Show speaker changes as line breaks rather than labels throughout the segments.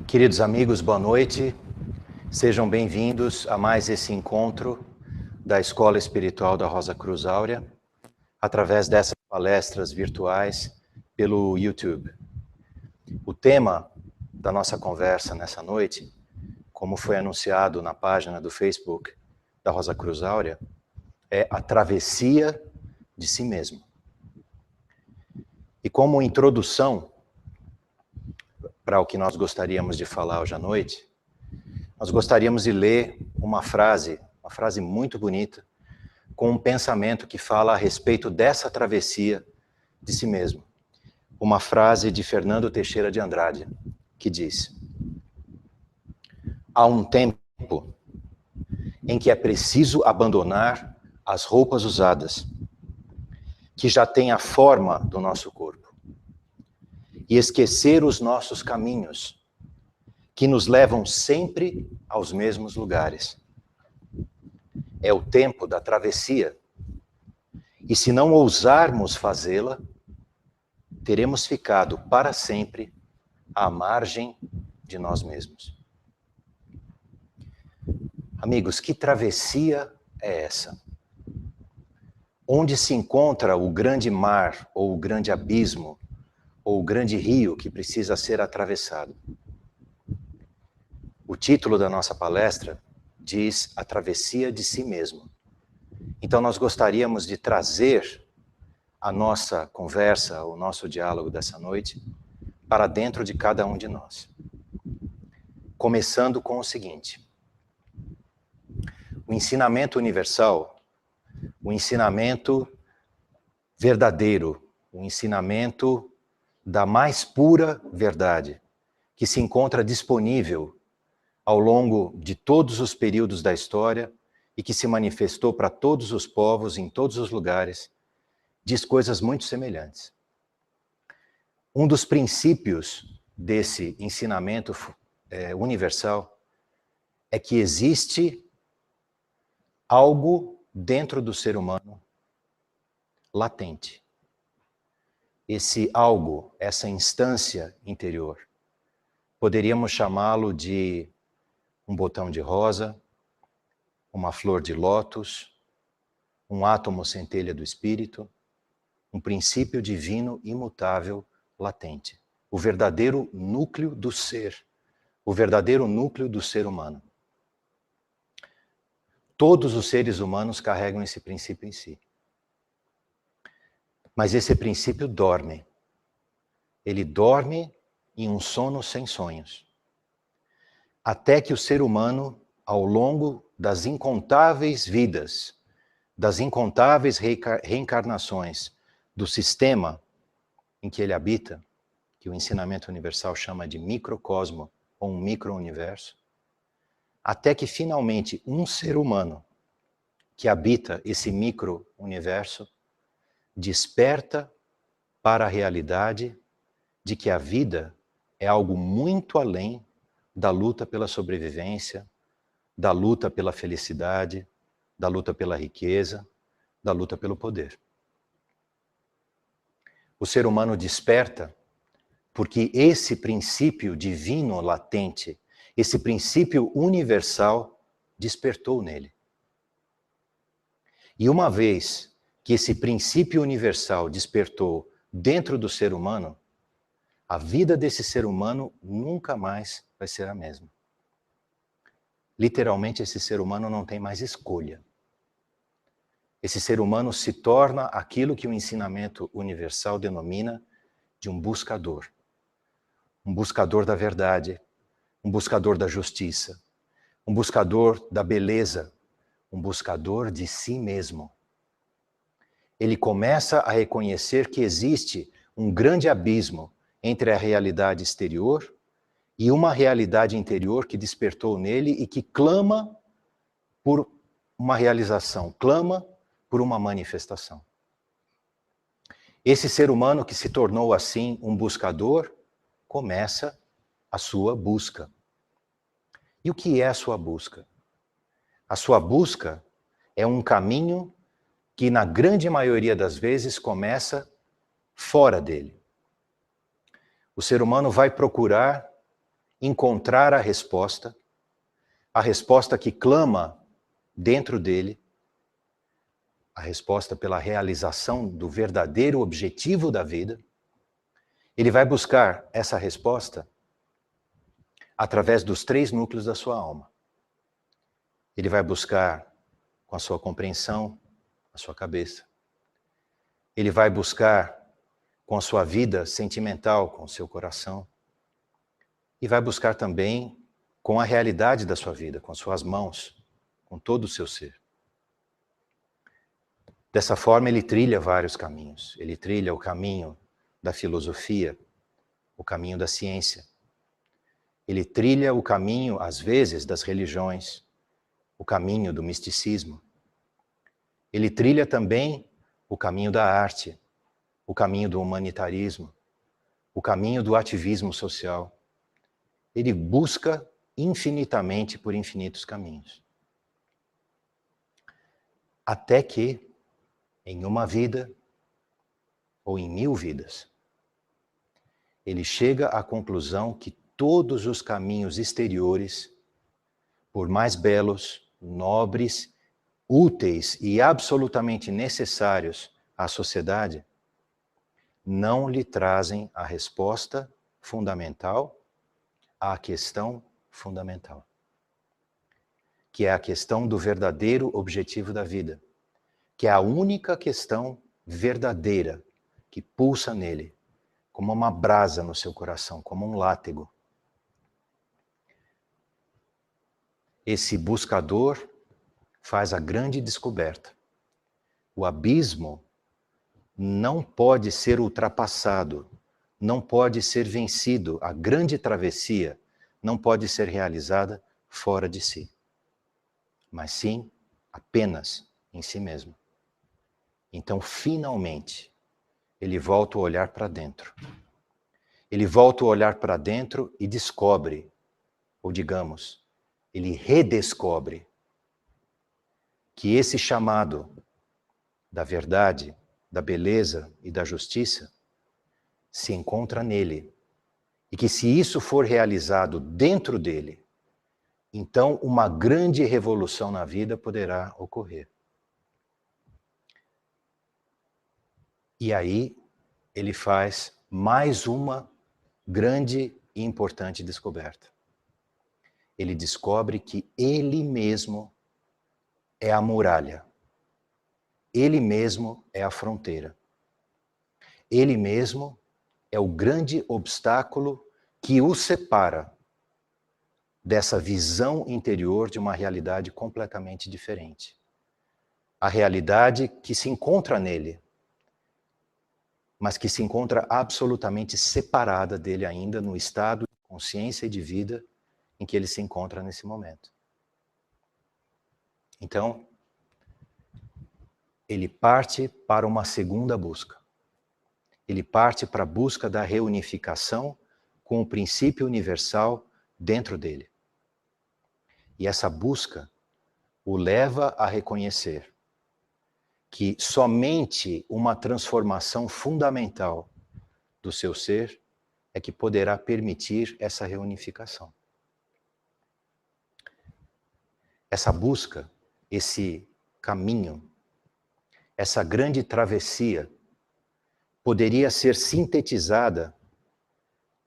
Queridos amigos, boa noite. Sejam bem-vindos a mais esse encontro da Escola Espiritual da Rosa Cruz Áurea, através dessas palestras virtuais pelo YouTube. O tema da nossa conversa nessa noite, como foi anunciado na página do Facebook da Rosa Cruz Áurea, é a travessia de si mesmo. E como introdução para o que nós gostaríamos de falar hoje à noite, nós gostaríamos de ler uma frase muito bonita, com um pensamento que fala a respeito dessa travessia de si mesmo. Uma frase de Fernando Teixeira de Andrade, que diz: há um tempo em que é preciso abandonar as roupas usadas, que já têm a forma do nosso corpo, e esquecer os nossos caminhos, que nos levam sempre aos mesmos lugares. É o tempo da travessia, e se não ousarmos fazê-la, teremos ficado para sempre à margem de nós mesmos. Amigos, que travessia é essa? Onde se encontra o grande mar, ou o grande abismo, ou o grande rio que precisa ser atravessado? O título da nossa palestra diz a travessia de si mesmo. Então nós gostaríamos de trazer a nossa conversa, o nosso diálogo dessa noite, para dentro de cada um de nós. Começando com o seguinte: o ensinamento universal, o ensinamento verdadeiro, o ensinamento da mais pura verdade, que se encontra disponível ao longo de todos os períodos da história e que se manifestou para todos os povos, em todos os lugares, diz coisas muito semelhantes. Um dos princípios desse ensinamento universal é que existe algo dentro do ser humano latente. Esse algo, essa instância interior, poderíamos chamá-lo de um botão de rosa, uma flor de lótus, um átomo centelha do espírito, um princípio divino imutável latente. O verdadeiro núcleo do ser, o verdadeiro núcleo do ser humano. Todos os seres humanos carregam esse princípio em si. Mas esse princípio dorme. Ele dorme em um sono sem sonhos. Até que o ser humano, ao longo das incontáveis vidas, das incontáveis reencarnações do sistema em que ele habita, que o ensinamento universal chama de microcosmo ou um micro-universo, até que finalmente um ser humano que habita esse micro-universo desperta para a realidade de que a vida é algo muito além da luta pela sobrevivência, da luta pela felicidade, da luta pela riqueza, da luta pelo poder. O ser humano desperta porque esse princípio divino latente, esse princípio universal, despertou nele. E uma vez que esse princípio universal despertou dentro do ser humano, a vida desse ser humano nunca mais vai ser a mesma. Literalmente, esse ser humano não tem mais escolha. Esse ser humano se torna aquilo que o ensinamento universal denomina de um buscador. Um buscador da verdade, um buscador da justiça, um buscador da beleza, um buscador de si mesmo. Ele começa a reconhecer que existe um grande abismo entre a realidade exterior e uma realidade interior que despertou nele e que clama por uma realização, clama por uma manifestação. Esse ser humano que se tornou assim um buscador, começa a sua busca. E o que é a sua busca? A sua busca é um caminho que, na grande maioria das vezes, começa fora dele. O ser humano vai procurar encontrar a resposta que clama dentro dele, a resposta pela realização do verdadeiro objetivo da vida. Ele vai buscar essa resposta através dos 3 núcleos da sua alma. Ele vai buscar com a sua compreensão, a sua cabeça. Ele vai buscar com a sua vida sentimental, com o seu coração. E vai buscar também com a realidade da sua vida, com suas mãos, com todo o seu ser. Dessa forma, ele trilha vários caminhos. Ele trilha o caminho da filosofia, o caminho da ciência. Ele trilha o caminho, às vezes, das religiões, o caminho do misticismo. Ele trilha também o caminho da arte, o caminho do humanitarismo, o caminho do ativismo social. Ele busca infinitamente por infinitos caminhos. Até que, em uma vida, ou em 1000 vidas, ele chega à conclusão que todos os caminhos exteriores, por mais belos, nobres, úteis e absolutamente necessários à sociedade, não lhe trazem a resposta fundamental à questão fundamental, que é a questão do verdadeiro objetivo da vida, que é a única questão verdadeira que pulsa nele, como uma brasa no seu coração, como um látego. Esse buscador faz a grande descoberta. O abismo não pode ser ultrapassado, não pode ser vencido. A grande travessia não pode ser realizada fora de si, mas sim apenas em si mesmo. Então, finalmente, ele volta a olhar para dentro. Ele volta a olhar para dentro e descobre, ou digamos, ele redescobre que esse chamado da verdade, da beleza e da justiça se encontra nele. E que se isso for realizado dentro dele, então uma grande revolução na vida poderá ocorrer. E aí ele faz mais uma grande e importante descoberta. Ele descobre que ele mesmo é a muralha. Ele mesmo é a fronteira. Ele mesmo é o grande obstáculo que o separa dessa visão interior de uma realidade completamente diferente. A realidade que se encontra nele, mas que se encontra absolutamente separada dele ainda no estado de consciência e de vida em que ele se encontra nesse momento. Então, ele parte para uma segunda busca. Ele parte para a busca da reunificação com o princípio universal dentro dele. E essa busca o leva a reconhecer que somente uma transformação fundamental do seu ser é que poderá permitir essa reunificação. Essa busca, esse caminho, essa grande travessia poderia ser sintetizada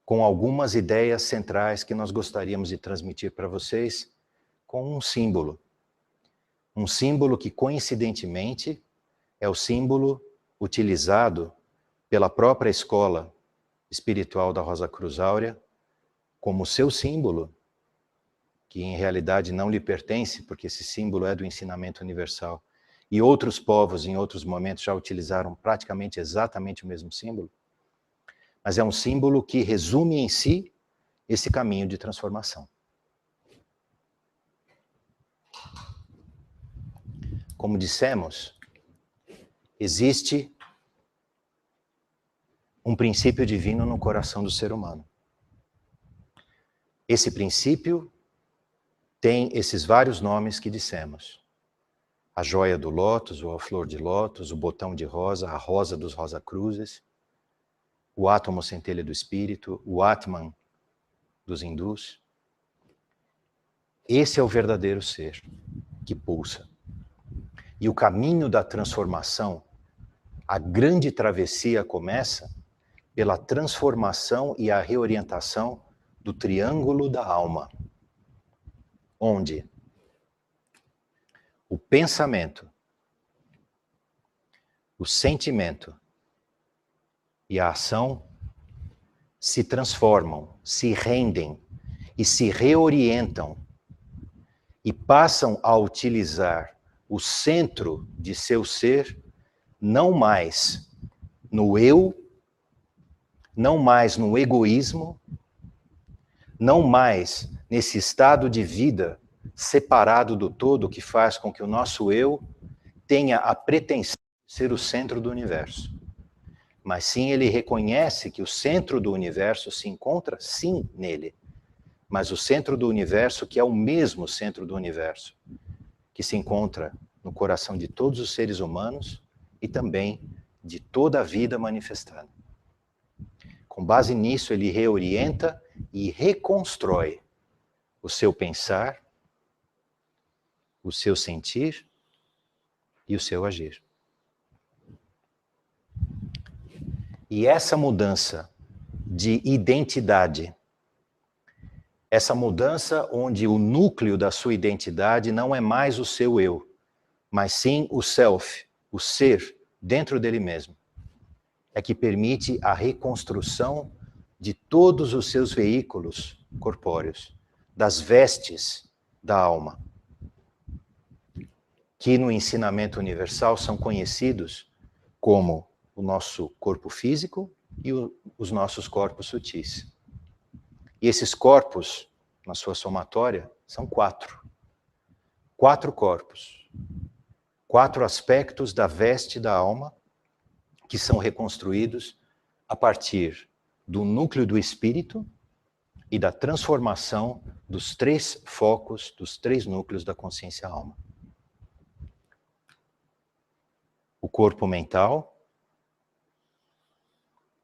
com algumas ideias centrais que nós gostaríamos de transmitir para vocês com um símbolo. Um símbolo que, coincidentemente, é o símbolo utilizado pela própria escola espiritual da Rosa Cruz Áurea como seu símbolo, que em realidade não lhe pertence, porque esse símbolo é do ensinamento universal. E outros povos, em outros momentos, já utilizaram praticamente exatamente o mesmo símbolo. Mas é um símbolo que resume em si esse caminho de transformação. Como dissemos, existe um princípio divino no coração do ser humano. Esse princípio tem esses vários nomes que dissemos. A joia do lótus, ou a flor de lótus, o botão de rosa, a rosa dos Rosa Cruzes, o átomo centelha do espírito, o Atman, dos hindus. Esse é o verdadeiro ser que pulsa. E o caminho da transformação, a grande travessia começa pela transformação e a reorientação do triângulo da alma, onde o pensamento, o sentimento e a ação se transformam, se rendem e se reorientam e passam a utilizar o centro de seu ser não mais no eu, não mais no egoísmo, não mais nesse estado de vida separado do todo que faz com que o nosso eu tenha a pretensão de ser o centro do universo. Mas sim, ele reconhece que o centro do universo se encontra, sim, nele. Mas o centro do universo, que é o mesmo centro do universo, que se encontra no coração de todos os seres humanos e também de toda a vida manifestada. Com base nisso, ele reorienta e reconstrói o seu pensar, o seu sentir e o seu agir. E essa mudança de identidade, essa mudança onde o núcleo da sua identidade não é mais o seu eu, mas sim o self, o ser dentro dele mesmo, é que permite a reconstrução de todos os seus veículos corpóreos, das vestes da alma, que no ensinamento universal são conhecidos como o nosso corpo físico e os nossos corpos sutis. E esses corpos, na sua somatória, são 4. 4 corpos. 4 aspectos da veste da alma que são reconstruídos a partir do núcleo do espírito e da transformação dos 3 focos, dos 3 núcleos da consciência-alma. O corpo mental,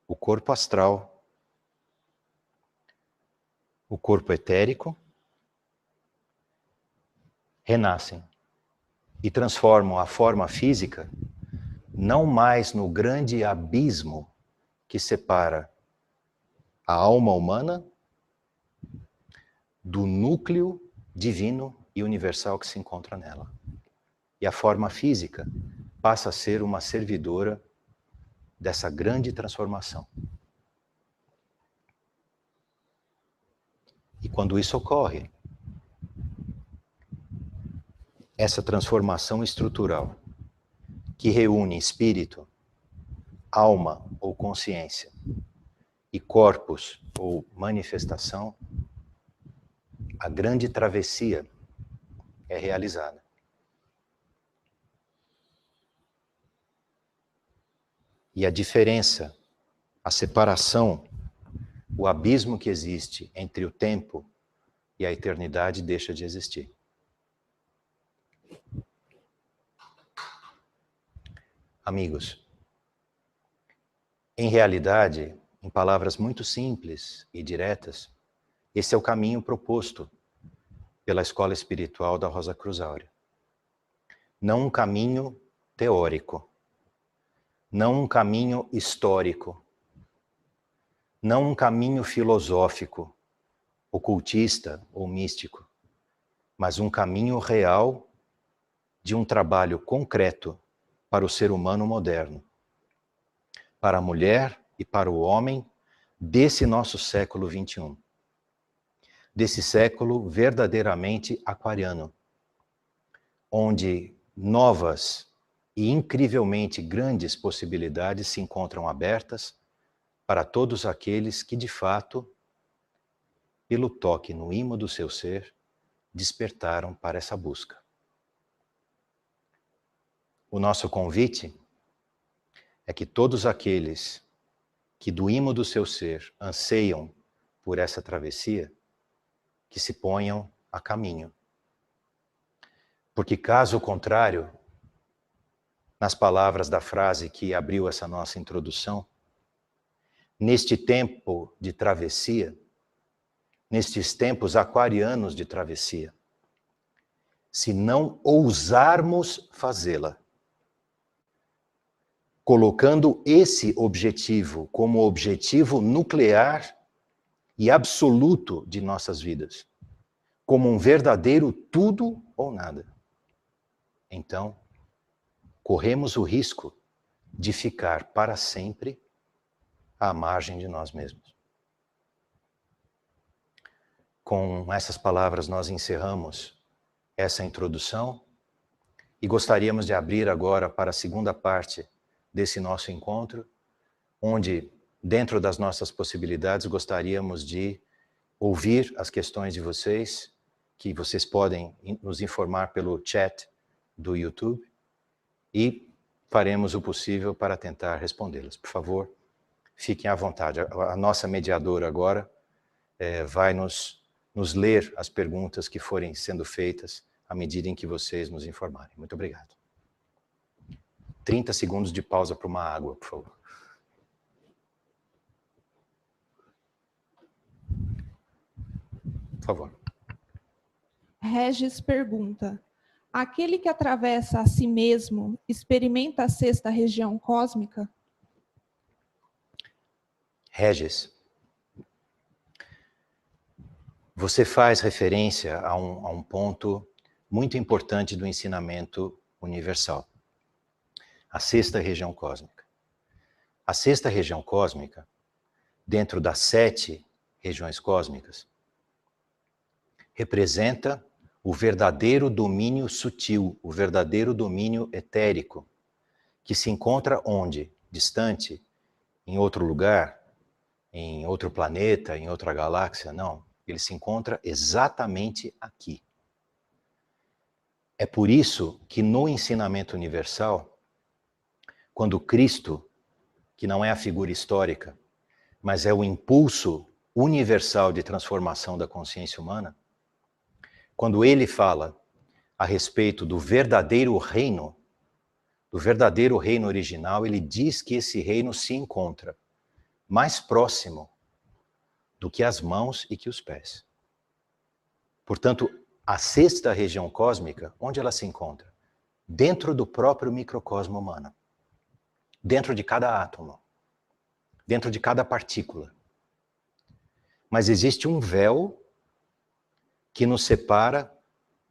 o corpo astral, o corpo etérico, renascem e transformam a forma física não mais no grande abismo que separa a alma humana do núcleo divino e universal que se encontra nela. E a forma física passa a ser uma servidora dessa grande transformação. E quando isso ocorre, essa transformação estrutural, que reúne espírito, alma ou consciência, e corpos ou manifestação, a grande travessia é realizada. E a diferença, a separação, o abismo que existe entre o tempo e a eternidade deixa de existir. Amigos, em realidade, em palavras muito simples e diretas, esse é o caminho proposto pela escola espiritual da Rosa Cruz Áurea. Não um caminho teórico, não um caminho histórico, não um caminho filosófico, ocultista ou místico, mas um caminho real de um trabalho concreto para o ser humano moderno, para a mulher e para o homem desse nosso século XXI, desse século verdadeiramente aquariano, onde novas e incrivelmente grandes possibilidades se encontram abertas para todos aqueles que, de fato, pelo toque no imo do seu ser, despertaram para essa busca. O nosso convite é que todos aqueles que do imo do seu ser anseiam por essa travessia, que se ponham a caminho. Porque caso contrário, nas palavras da frase que abriu essa nossa introdução, neste tempo de travessia, nestes tempos aquarianos de travessia, se não ousarmos fazê-la, colocando esse objetivo como objetivo nuclear e absoluto de nossas vidas, como um verdadeiro tudo ou nada. Então, corremos o risco de ficar para sempre à margem de nós mesmos. Com essas palavras, nós encerramos essa introdução e gostaríamos de abrir agora para a segunda parte desse nosso encontro, onde, dentro das nossas possibilidades, gostaríamos de ouvir as questões de vocês, que vocês podem nos informar pelo chat do YouTube, e faremos o possível para tentar respondê-las. Por favor, fiquem à vontade. A nossa mediadora agora vai nos ler as perguntas que forem sendo feitas à medida em que vocês nos informarem. Muito obrigado. 30 segundos de pausa para uma água, por favor. Por favor.
Regis pergunta: aquele que atravessa a si mesmo experimenta a sexta região cósmica?
Regis, você faz referência a um ponto muito importante do ensinamento universal. A sexta região cósmica. A sexta região cósmica, dentro das 7 regiões cósmicas, representa o verdadeiro domínio sutil, o verdadeiro domínio etérico, que se encontra onde? Distante, em outro lugar, em outro planeta, em outra galáxia? Não, ele se encontra exatamente aqui. É por isso que no ensinamento universal, quando Cristo, que não é a figura histórica, mas é o impulso universal de transformação da consciência humana, quando ele fala a respeito do verdadeiro reino original, ele diz que esse reino se encontra mais próximo do que as mãos e que os pés. Portanto, a sexta região cósmica, onde ela se encontra? Dentro do próprio microcosmo humano. Dentro de cada átomo. Dentro de cada partícula. Mas existe um véu que nos separa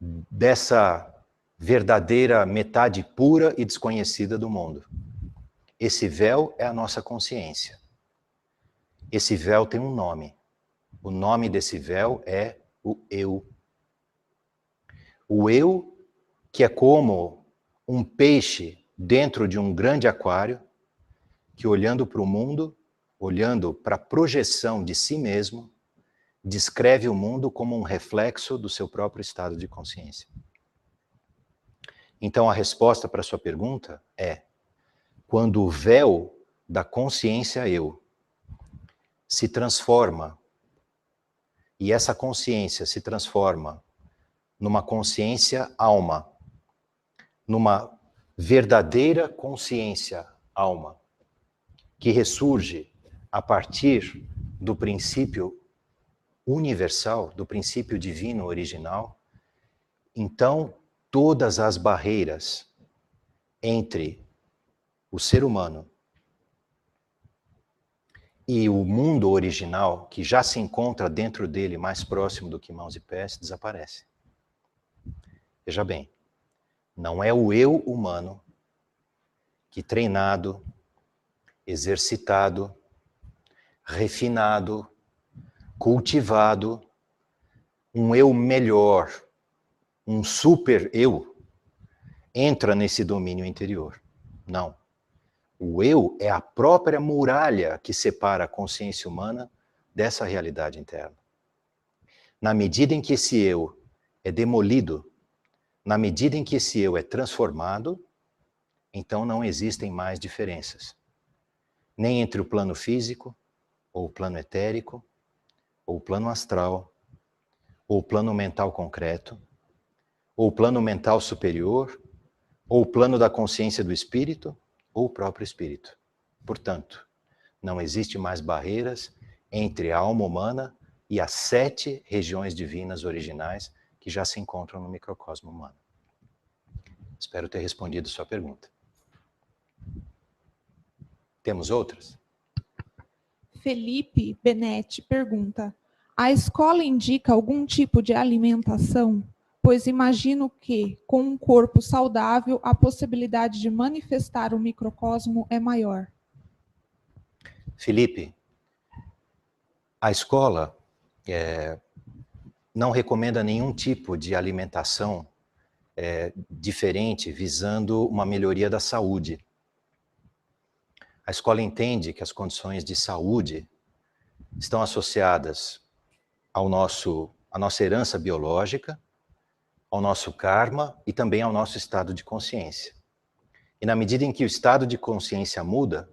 dessa verdadeira metade pura e desconhecida do mundo. Esse véu é a nossa consciência. Esse véu tem um nome. O nome desse véu é o eu. O eu, que é como um peixe dentro de um grande aquário, que olhando para o mundo, olhando para a projeção de si mesmo, descreve o mundo como um reflexo do seu próprio estado de consciência. Então a resposta para a sua pergunta é: quando o véu da consciência eu se transforma, e essa consciência se transforma numa consciência alma, numa verdadeira consciência alma, que ressurge a partir do princípio universal, do princípio divino original, então todas as barreiras entre o ser humano e o mundo original, que já se encontra dentro dele mais próximo do que mãos e pés, desaparece. Veja bem, não é o eu humano que, treinado, exercitado, refinado, cultivado, um eu melhor, um super eu, entra nesse domínio interior. Não. O eu é a própria muralha que separa a consciência humana dessa realidade interna. Na medida em que esse eu é demolido, na medida em que esse eu é transformado, então não existem mais diferenças. Nem entre o plano físico, ou o plano etérico, ou o plano astral, ou o plano mental concreto, ou o plano mental superior, ou o plano da consciência do espírito, ou o próprio espírito. Portanto, não existe mais barreiras entre a alma humana e as 7 regiões divinas originais que já se encontram no microcosmo humano. Espero ter respondido sua pergunta. Temos outras?
Felipe Benetti pergunta: a escola indica algum tipo de alimentação? Pois imagino que, com um corpo saudável, a possibilidade de manifestar o microcosmo é maior.
Felipe, a escola não recomenda nenhum tipo de alimentação diferente visando uma melhoria da saúde. A escola entende que as condições de saúde estão associadas à nossa herança biológica, ao nosso karma e também ao nosso estado de consciência. E na medida em que o estado de consciência muda,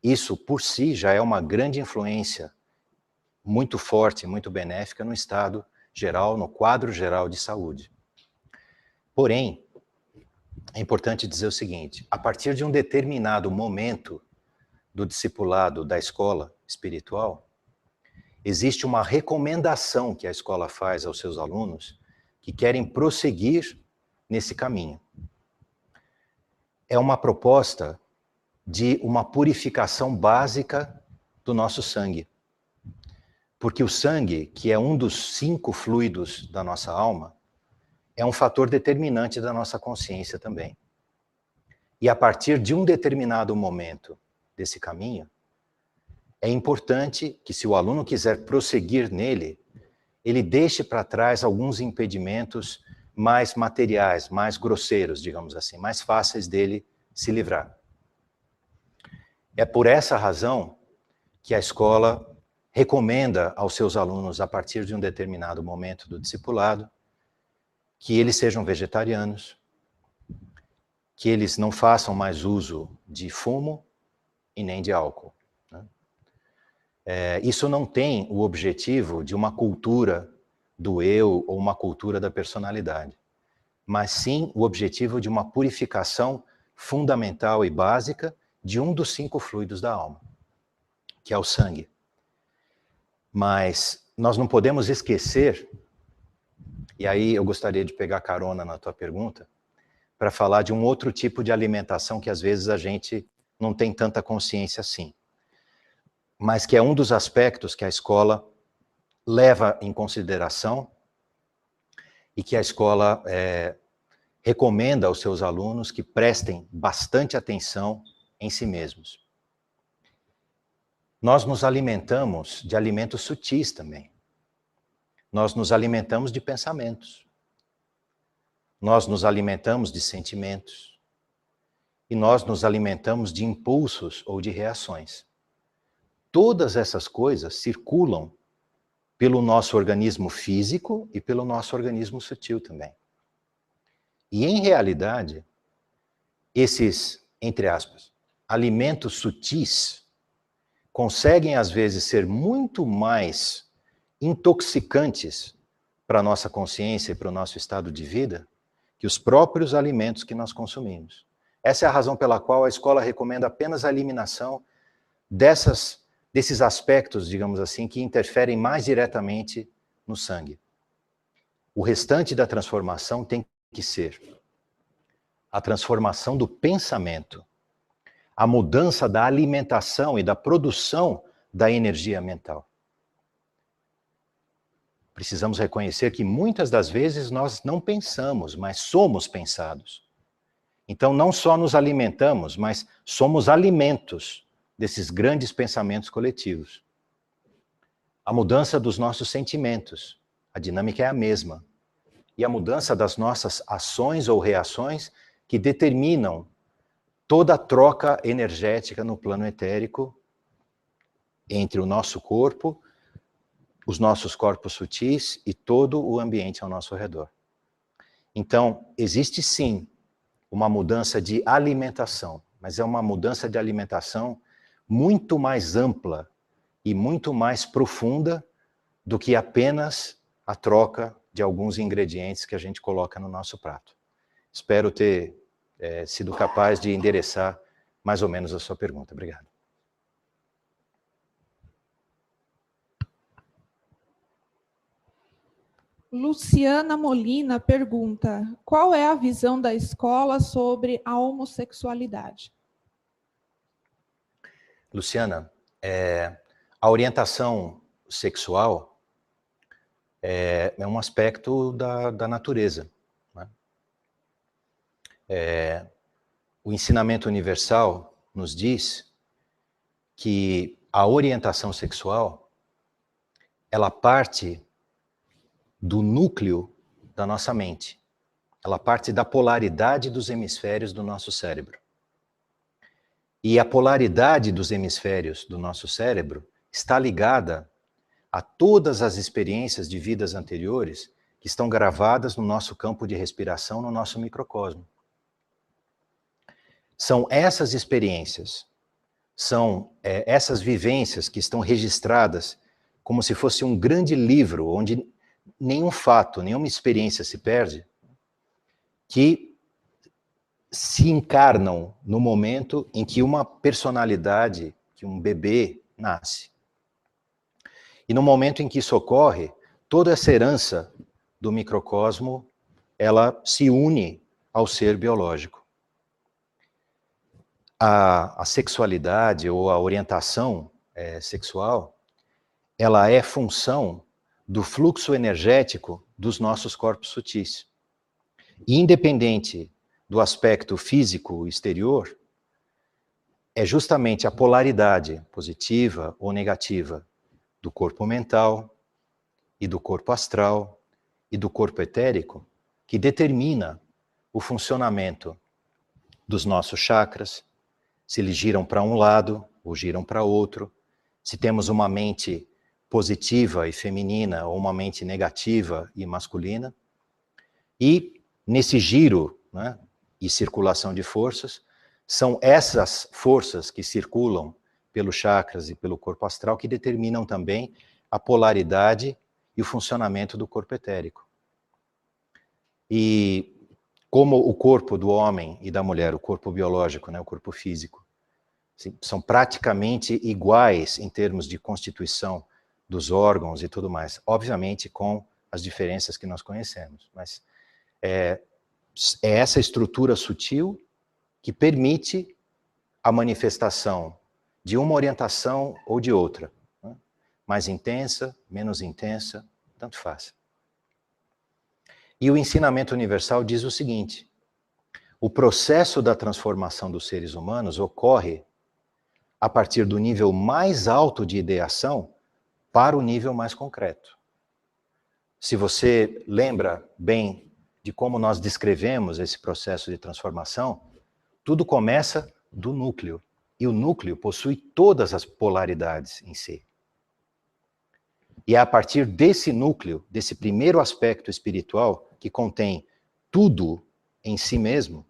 isso por si já é uma grande influência muito forte, muito benéfica no estado geral, no quadro geral de saúde. Porém, é importante dizer o seguinte: a partir de um determinado momento do discipulado da escola espiritual, existe uma recomendação que a escola faz aos seus alunos que querem prosseguir nesse caminho. É uma proposta de uma purificação básica do nosso sangue. Porque o sangue, que é um dos 5 fluidos da nossa alma, é um fator determinante da nossa consciência também. E a partir de um determinado momento desse caminho, é importante que, se o aluno quiser prosseguir nele, ele deixe para trás alguns impedimentos mais materiais, mais grosseiros, digamos assim, mais fáceis dele se livrar. É por essa razão que a escola recomenda aos seus alunos, a partir de um determinado momento do discipulado, que eles sejam vegetarianos, que eles não façam mais uso de fumo e nem de álcool. Né? Isso não tem o objetivo de uma cultura do eu ou uma cultura da personalidade, mas sim o objetivo de uma purificação fundamental e básica de um dos 5 fluidos da alma, que é o sangue. Mas nós não podemos esquecer, e aí eu gostaria de pegar carona na tua pergunta, para falar de um outro tipo de alimentação que às vezes a gente não tem tanta consciência assim, mas que é um dos aspectos que a escola leva em consideração e que a escola recomenda aos seus alunos que prestem bastante atenção em si mesmos. Nós nos alimentamos de alimentos sutis também. Nós nos alimentamos de pensamentos. Nós nos alimentamos de sentimentos. E nós nos alimentamos de impulsos ou de reações. Todas essas coisas circulam pelo nosso organismo físico e pelo nosso organismo sutil também. E, em realidade, esses, entre aspas, alimentos sutis conseguem, às vezes, ser muito mais intoxicantes para a nossa consciência e para o nosso estado de vida que os próprios alimentos que nós consumimos. Essa é a razão pela qual a escola recomenda apenas a eliminação desses aspectos, digamos assim, que interferem mais diretamente no sangue. O restante da transformação tem que ser a transformação do pensamento, a mudança da alimentação e da produção da energia mental. Precisamos reconhecer que muitas das vezes nós não pensamos, mas somos pensados. Então não só nos alimentamos, mas somos alimentos desses grandes pensamentos coletivos. A mudança dos nossos sentimentos, a dinâmica é a mesma. E a mudança das nossas ações ou reações que determinam toda a troca energética no plano etérico entre o nosso corpo, os nossos corpos sutis e todo o ambiente ao nosso redor. Então, existe sim uma mudança de alimentação, mas é uma mudança de alimentação muito mais ampla e muito mais profunda do que apenas a troca de alguns ingredientes que a gente coloca no nosso prato. Espero ter sido capaz de endereçar mais ou menos a sua pergunta. Obrigado.
Luciana Molina pergunta: qual é a visão da escola sobre a homossexualidade?
Luciana, a orientação sexual é um aspecto da natureza, né? O ensinamento universal nos diz que a orientação sexual, ela parte do núcleo da nossa mente. Ela parte da polaridade dos hemisférios do nosso cérebro. E a polaridade dos hemisférios do nosso cérebro está ligada a todas as experiências de vidas anteriores que estão gravadas no nosso campo de respiração, no nosso microcosmo. São essas experiências, são essas vivências que estão registradas como se fosse um grande livro, onde nenhum fato, nenhuma experiência se perde, que se encarnam no momento em que uma personalidade, que um bebê nasce. E no momento em que isso ocorre, toda essa herança do microcosmo, ela se une ao ser biológico. A sexualidade ou a orientação sexual, ela é função do fluxo energético dos nossos corpos sutis. E independente do aspecto físico exterior, é justamente a polaridade positiva ou negativa do corpo mental e do corpo astral e do corpo etérico que determina o funcionamento dos nossos chakras, se eles giram para um lado ou giram para outro, se temos uma mente positiva e feminina ou uma mente negativa e masculina. E nesse giro, né, e circulação de forças, são essas forças que circulam pelos chakras e pelo corpo astral que determinam também a polaridade e o funcionamento do corpo etérico. E como o corpo do homem e da mulher, o corpo biológico, né, o corpo físico, são praticamente iguais em termos de constituição dos órgãos e tudo mais, obviamente com as diferenças que nós conhecemos, mas é essa estrutura sutil que permite a manifestação de uma orientação ou de outra, né? Mais intensa, menos intensa, tanto faz. E o ensinamento universal diz o seguinte: o processo da transformação dos seres humanos ocorre a partir do nível mais alto de ideação para o nível mais concreto. Se você lembra bem de como nós descrevemos esse processo de transformação, tudo começa do núcleo. E o núcleo possui todas as polaridades em si. E é a partir desse núcleo, desse primeiro aspecto espiritual, que contém tudo em si mesmo,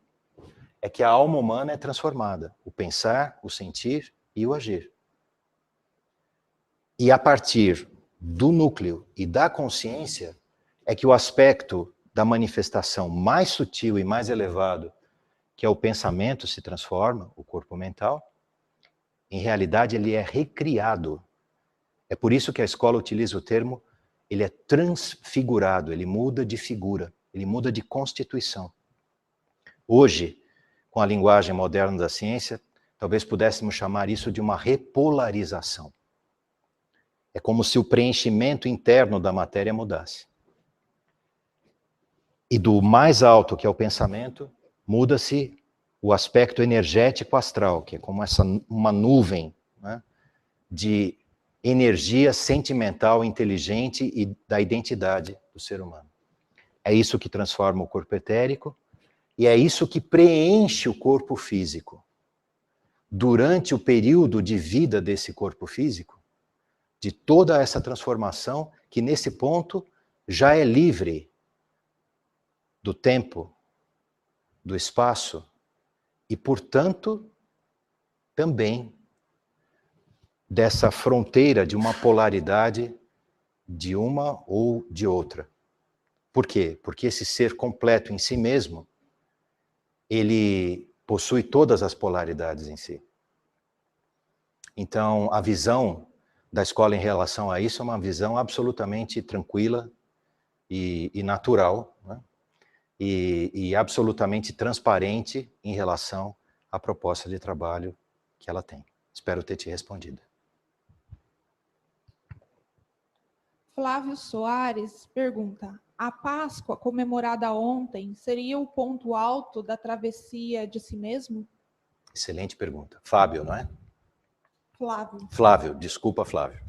é que a alma humana é transformada. O pensar, o sentir e o agir. E a partir do núcleo e da consciência é que o aspecto da manifestação mais sutil e mais elevado, que é o pensamento, se transforma, o corpo mental, em realidade ele é recriado. É por isso que a escola utiliza o termo, ele é transfigurado, ele muda de figura, ele muda de constituição. Hoje, com a linguagem moderna da ciência, talvez pudéssemos chamar isso de uma repolarização. É como se o preenchimento interno da matéria mudasse. E do mais alto, que é o pensamento, muda-se o aspecto energético astral, que é como uma nuvem, né, de energia sentimental, inteligente e da identidade do ser humano. É isso que transforma o corpo etérico e é isso que preenche o corpo físico. Durante o período de vida desse corpo físico, de toda essa transformação, que nesse ponto já é livre do tempo, do espaço e, portanto, também dessa fronteira de uma polaridade de uma ou de outra. Por quê? Porque esse ser completo em si mesmo, ele possui todas as polaridades em si. Então, a visão da escola em relação a isso é uma visão absolutamente tranquila, e natural, né? E absolutamente transparente em relação à proposta de trabalho que ela tem. Espero ter te respondido.
Flávio Soares pergunta: a Páscoa comemorada ontem seria o ponto alto da travessia de si mesmo?
Excelente pergunta. Fábio, não é?
Flávio.
Flávio, desculpa, Flávio.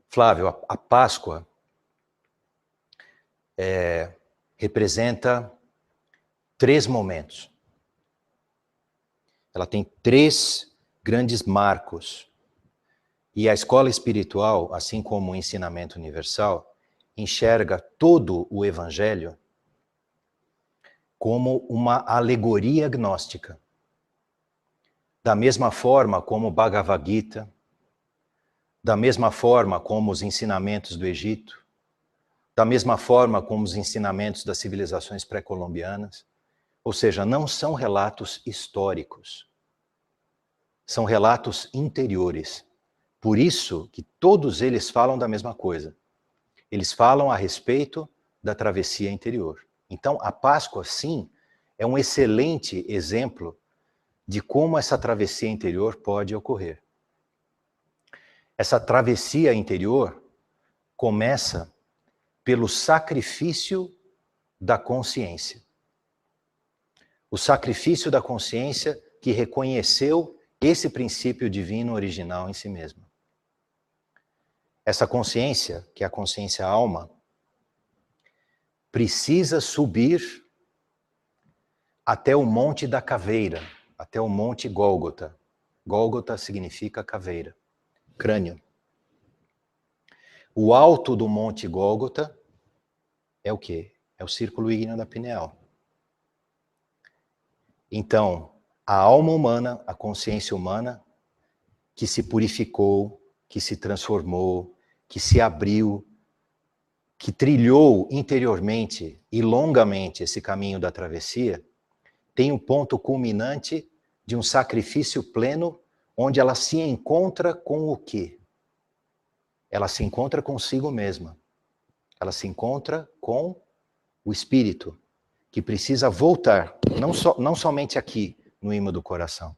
Flávio, a Páscoa representa 3 momentos. Ela tem 3 grandes marcos. E a escola espiritual, assim como o ensinamento universal, enxerga todo o Evangelho como uma alegoria gnóstica. Da mesma forma como o Bhagavad Gita, da mesma forma como os ensinamentos do Egito, da mesma forma como os ensinamentos das civilizações pré-colombianas. Ou seja, não são relatos históricos, são relatos interiores. Por isso que todos eles falam da mesma coisa. Eles falam a respeito da travessia interior. Então, a Páscoa, sim, é um excelente exemplo de como essa travessia interior pode ocorrer. Essa travessia interior começa pelo sacrifício da consciência. O sacrifício da consciência que reconheceu esse princípio divino original em si mesma. Essa consciência, que é a consciência alma, precisa subir até o Monte da Caveira, até o Monte Gólgota. Gólgota significa caveira, crânio. O alto do Monte Gólgota é o quê? É o círculo ígneo da pineal. Então, a alma humana, a consciência humana, que se purificou, que se transformou, que se abriu, que trilhou interiormente e longamente esse caminho da travessia, tem um ponto culminante de um sacrifício pleno, onde ela se encontra com o quê? Ela se encontra consigo mesma. Ela se encontra com o espírito, que precisa voltar, não somente aqui, no ímã do coração,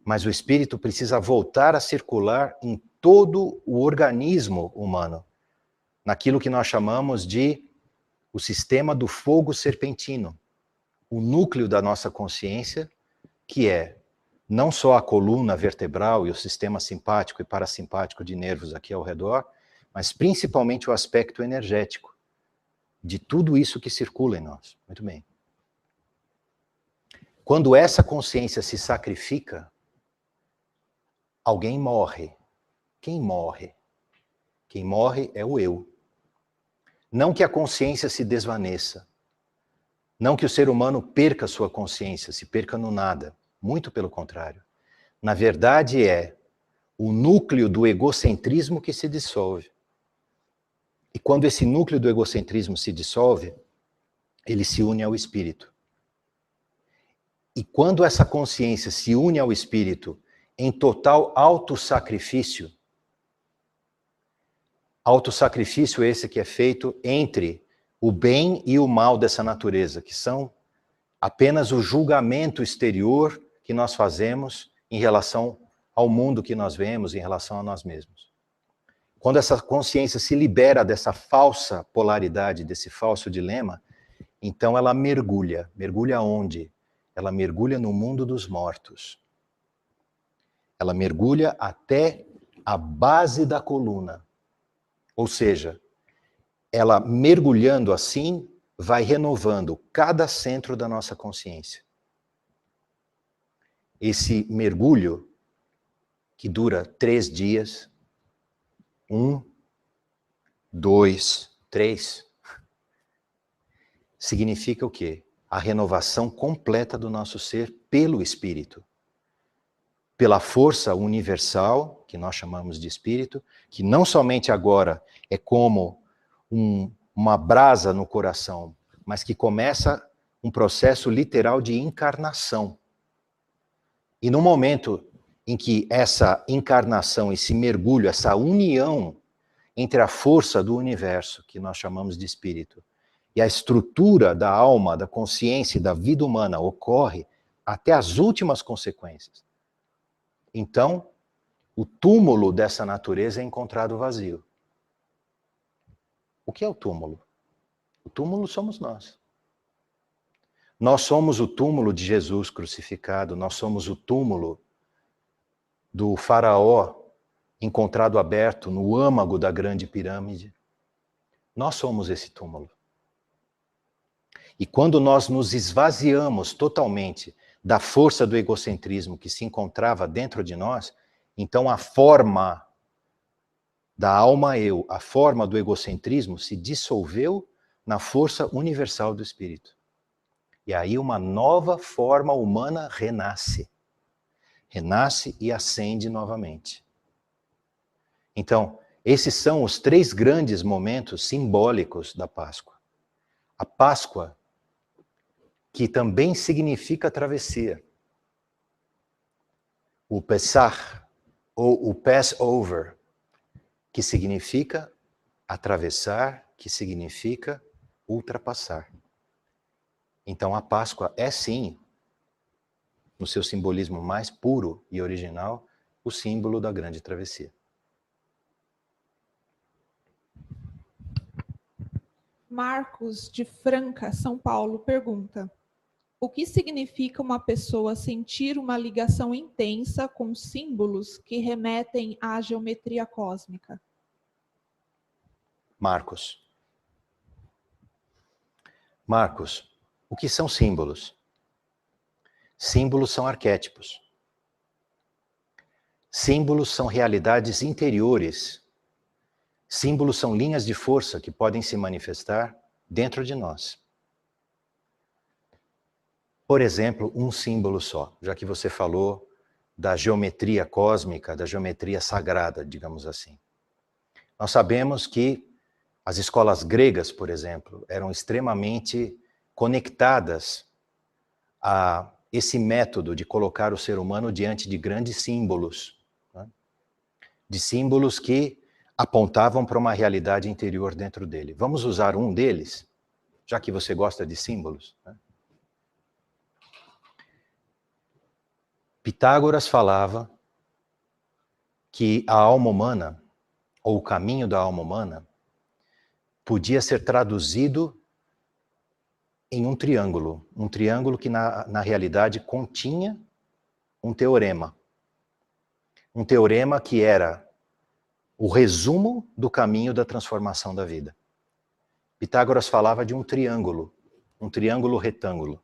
mas o espírito precisa voltar a circular em todo o organismo humano, naquilo que nós chamamos de o sistema do fogo serpentino, o núcleo da nossa consciência, que é não só a coluna vertebral e o sistema simpático e parasimpático de nervos aqui ao redor, mas principalmente o aspecto energético de tudo isso que circula em nós. Muito bem. Quando essa consciência se sacrifica, alguém morre. Quem morre? Quem morre é o eu. Não que a consciência se desvaneça. Não que o ser humano perca sua consciência, se perca no nada. Muito pelo contrário. Na verdade, é o núcleo do egocentrismo que se dissolve. E quando esse núcleo do egocentrismo se dissolve, ele se une ao espírito. E quando essa consciência se une ao espírito em total autossacrifício esse que é feito entre o bem e o mal dessa natureza, que são apenas o julgamento exterior que nós fazemos em relação ao mundo que nós vemos, em relação a nós mesmos. Quando essa consciência se libera dessa falsa polaridade, desse falso dilema, então ela mergulha. Mergulha onde? Ela mergulha no mundo dos mortos. Ela mergulha até a base da coluna. Ou seja, ela mergulhando assim, vai renovando cada centro da nossa consciência. Esse mergulho, que dura 3 dias, 1, 2, 3, significa o quê? A renovação completa do nosso ser pelo Espírito. Pela força universal, que nós chamamos de Espírito, que não somente agora é como uma brasa no coração, mas que começa um processo literal de encarnação. E no momento em que essa encarnação, esse mergulho, essa união entre a força do universo, que nós chamamos de espírito, e a estrutura da alma, da consciência e da vida humana ocorre até as últimas consequências. Então, o túmulo dessa natureza é encontrado vazio. O que é o túmulo? O túmulo somos nós. Nós somos o túmulo de Jesus crucificado, nós somos o túmulo do faraó encontrado aberto no âmago da grande pirâmide. Nós somos esse túmulo. E quando nós nos esvaziamos totalmente da força do egocentrismo que se encontrava dentro de nós, então a forma da alma-eu, a forma do egocentrismo se dissolveu na força universal do espírito. E aí uma nova forma humana renasce. Renasce e ascende novamente. Então, esses são os 3 grandes momentos simbólicos da Páscoa. A Páscoa, que também significa travessia. O Pesach, ou o Passover, que significa atravessar, que significa ultrapassar. Então a Páscoa é sim, no seu simbolismo mais puro e original, o símbolo da grande travessia.
Marcos, de Franca, São Paulo, pergunta: o que significa uma pessoa sentir uma ligação intensa com símbolos que remetem à geometria cósmica?
Marcos, o que são símbolos? Símbolos são arquétipos. Símbolos são realidades interiores. Símbolos são linhas de força que podem se manifestar dentro de nós. Por exemplo, um símbolo só, já que você falou da geometria cósmica, da geometria sagrada, digamos assim. Nós sabemos que as escolas gregas, por exemplo, eram extremamente conectadas a esse método de colocar o ser humano diante de grandes símbolos, né? De símbolos que apontavam para uma realidade interior dentro dele. Vamos usar um deles, já que você gosta de símbolos, né? Pitágoras falava que a alma humana, ou o caminho da alma humana, podia ser traduzido em um triângulo que na realidade continha um teorema. Um teorema que era o resumo do caminho da transformação da vida. Pitágoras falava de um triângulo retângulo.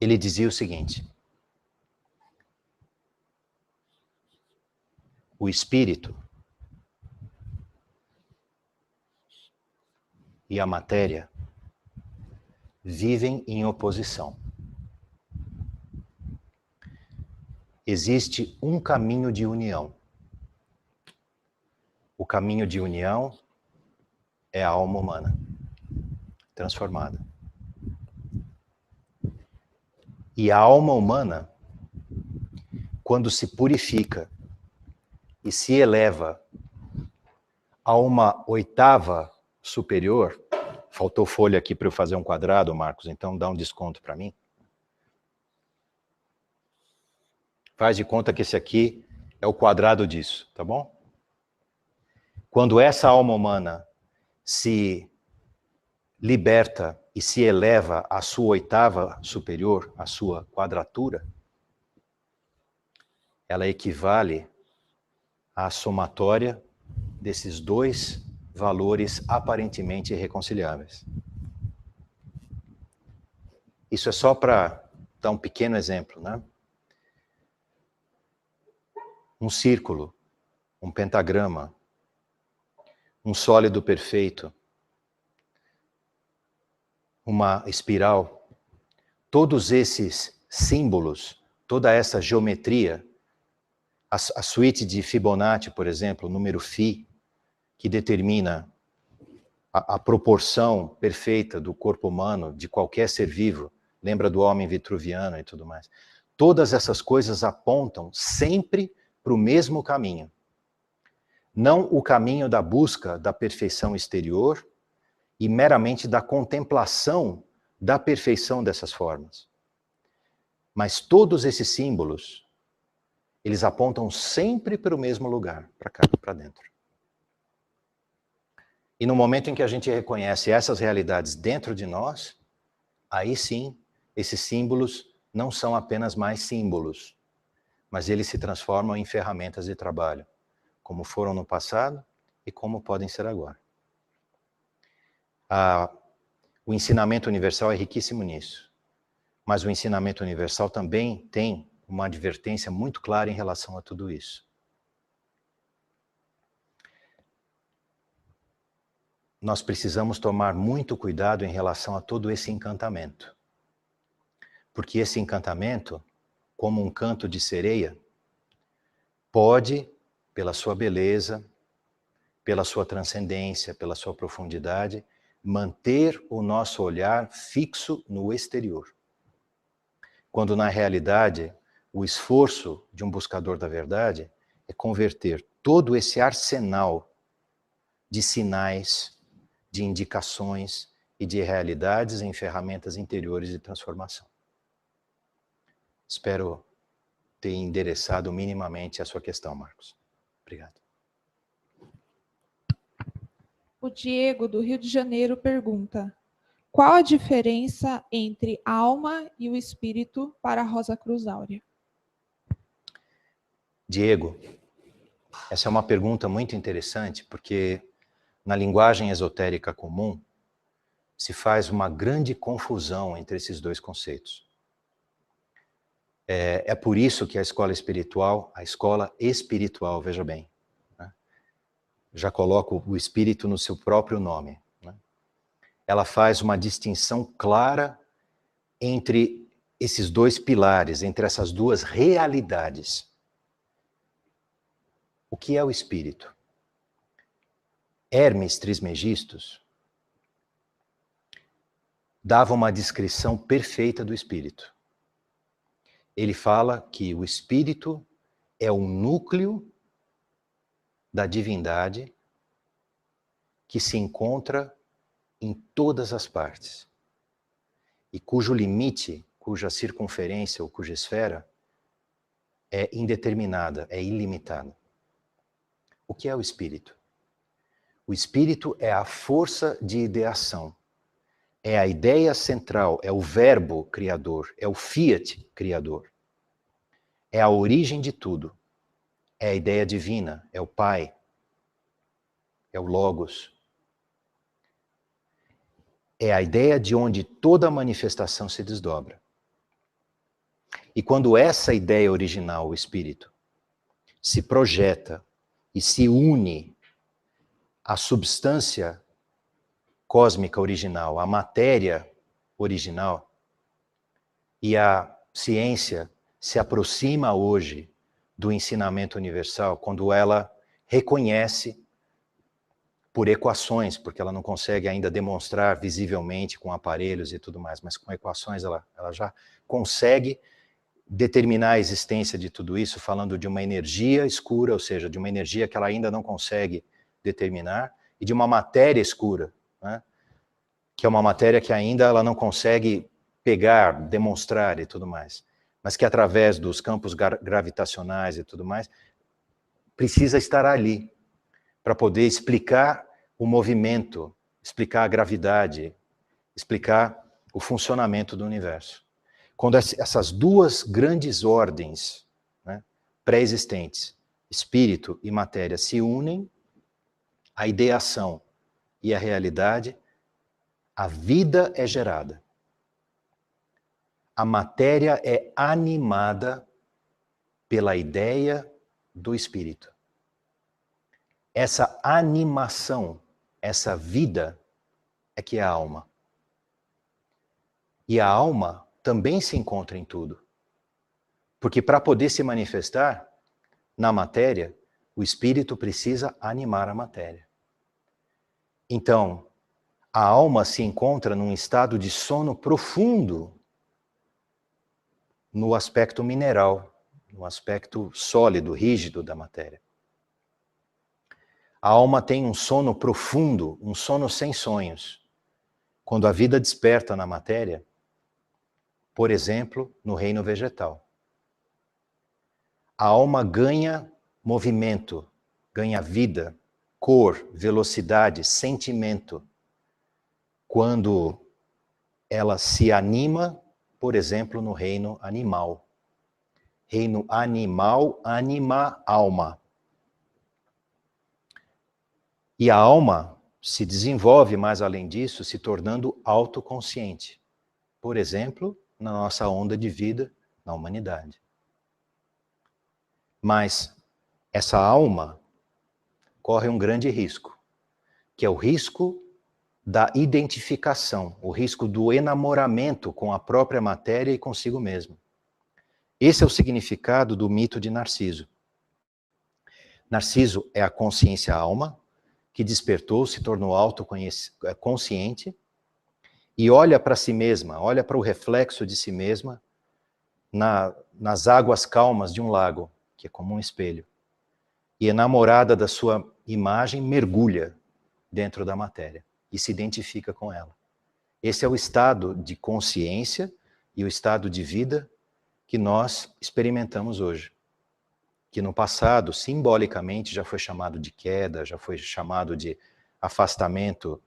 Ele dizia o seguinte: o espírito e a matéria vivem em oposição. Existe um caminho de união. O caminho de união é a alma humana, transformada. E a alma humana, quando se purifica e se eleva a uma oitava superior, faltou folha aqui para eu fazer um quadrado, Marcos, então dá um desconto para mim. Faz de conta que esse aqui é o quadrado disso, tá bom? Quando essa alma humana se liberta e se eleva à sua oitava superior, à sua quadratura, ela equivale à somatória desses 2 valores aparentemente irreconciliáveis. Isso é só para dar um pequeno exemplo, né? Um círculo, um pentagrama, um sólido perfeito, uma espiral, todos esses símbolos, toda essa geometria, a suíte de Fibonacci, por exemplo, o número φ, que determina a proporção perfeita do corpo humano, de qualquer ser vivo, Lembra do homem vitruviano e tudo mais. Todas essas coisas apontam sempre para o mesmo caminho. Não o caminho da busca da perfeição exterior e meramente da contemplação da perfeição dessas formas. Mas todos esses símbolos, eles apontam sempre para o mesmo lugar, para cá, para dentro. E no momento em que a gente reconhece essas realidades dentro de nós, aí sim, esses símbolos não são apenas mais símbolos, mas eles se transformam em ferramentas de trabalho, como foram no passado e como podem ser agora. O ensinamento universal é riquíssimo nisso, mas o ensinamento universal também tem uma advertência muito clara em relação a tudo isso. Nós precisamos tomar muito cuidado em relação a todo esse encantamento. Porque esse encantamento, como um canto de sereia, pode, pela sua beleza, pela sua transcendência, pela sua profundidade, manter o nosso olhar fixo no exterior. Quando, na realidade, o esforço de um buscador da verdade é converter todo esse arsenal de sinais, de indicações e de realidades em ferramentas interiores de transformação. Espero ter endereçado minimamente a sua questão, Marcos. Obrigado.
O Diego, do Rio de Janeiro, pergunta: qual a diferença entre alma e o espírito para a Rosa Cruz Áurea?
Diego, essa é uma pergunta muito interessante, porque na linguagem esotérica comum se faz uma grande confusão entre esses dois conceitos. É por isso que a escola espiritual, veja bem, né? Já coloco o espírito no seu próprio nome, né? Ela faz uma distinção clara entre esses dois pilares, entre essas duas realidades. O que é o espírito? Hermes Trismegistus dava uma descrição perfeita do espírito. Ele fala que o espírito é o núcleo da divindade que se encontra em todas as partes e cujo limite, cuja circunferência ou cuja esfera é indeterminada, é ilimitada. O que é o espírito? O espírito é a força de ideação, é a ideia central, é o verbo criador, é o fiat criador. É a origem de tudo. É a ideia divina, é o Pai, é o Logos. É a ideia de onde toda manifestação se desdobra. E quando essa ideia original, o Espírito, se projeta e se une à substância cósmica original, à matéria original, e a ciência se aproxima hoje do ensinamento universal, quando ela reconhece por equações, porque ela não consegue ainda demonstrar visivelmente com aparelhos e tudo mais, mas com equações ela já consegue determinar a existência de tudo isso, falando de uma energia escura, ou seja, de uma energia que ela ainda não consegue determinar, e de uma matéria escura, né? Que é uma matéria que ainda ela não consegue pegar, demonstrar e tudo mais, mas que através dos campos gravitacionais e tudo mais, precisa estar ali, para poder explicar o movimento, explicar a gravidade, explicar o funcionamento do universo. Quando essas duas grandes ordens, né, pré-existentes, espírito e matéria, se unem, a ideação e a realidade, a vida é gerada. A matéria é animada pela ideia do espírito. Essa animação, essa vida, é que é a alma. E a alma também se encontra em tudo. Porque para poder se manifestar na matéria, o espírito precisa animar a matéria. Então, a alma se encontra num estado de sono profundo no aspecto mineral, no aspecto sólido, rígido da matéria. A alma tem um sono profundo, um sono sem sonhos. Quando a vida desperta na matéria, por exemplo, no reino vegetal. A alma ganha movimento, ganha vida, cor, velocidade, sentimento, quando ela se anima, por exemplo, no reino animal. Reino animal, anima, alma. E a alma se desenvolve mais além disso, se tornando autoconsciente. Por exemplo, na nossa onda de vida na humanidade. Mas essa alma corre um grande risco, que é o risco da identificação, o risco do enamoramento com a própria matéria e consigo mesmo. Esse é o significado do mito de Narciso. Narciso é a consciência alma, que despertou, se tornou autoconsciente e olha para si mesma, olha para o reflexo de si mesma nas águas calmas de um lago, que é como um espelho. E enamorada da sua imagem, mergulha dentro da matéria e se identifica com ela. Esse é o estado de consciência e o estado de vida que nós experimentamos hoje. Que no passado, simbolicamente, já foi chamado de queda, já foi chamado de afastamento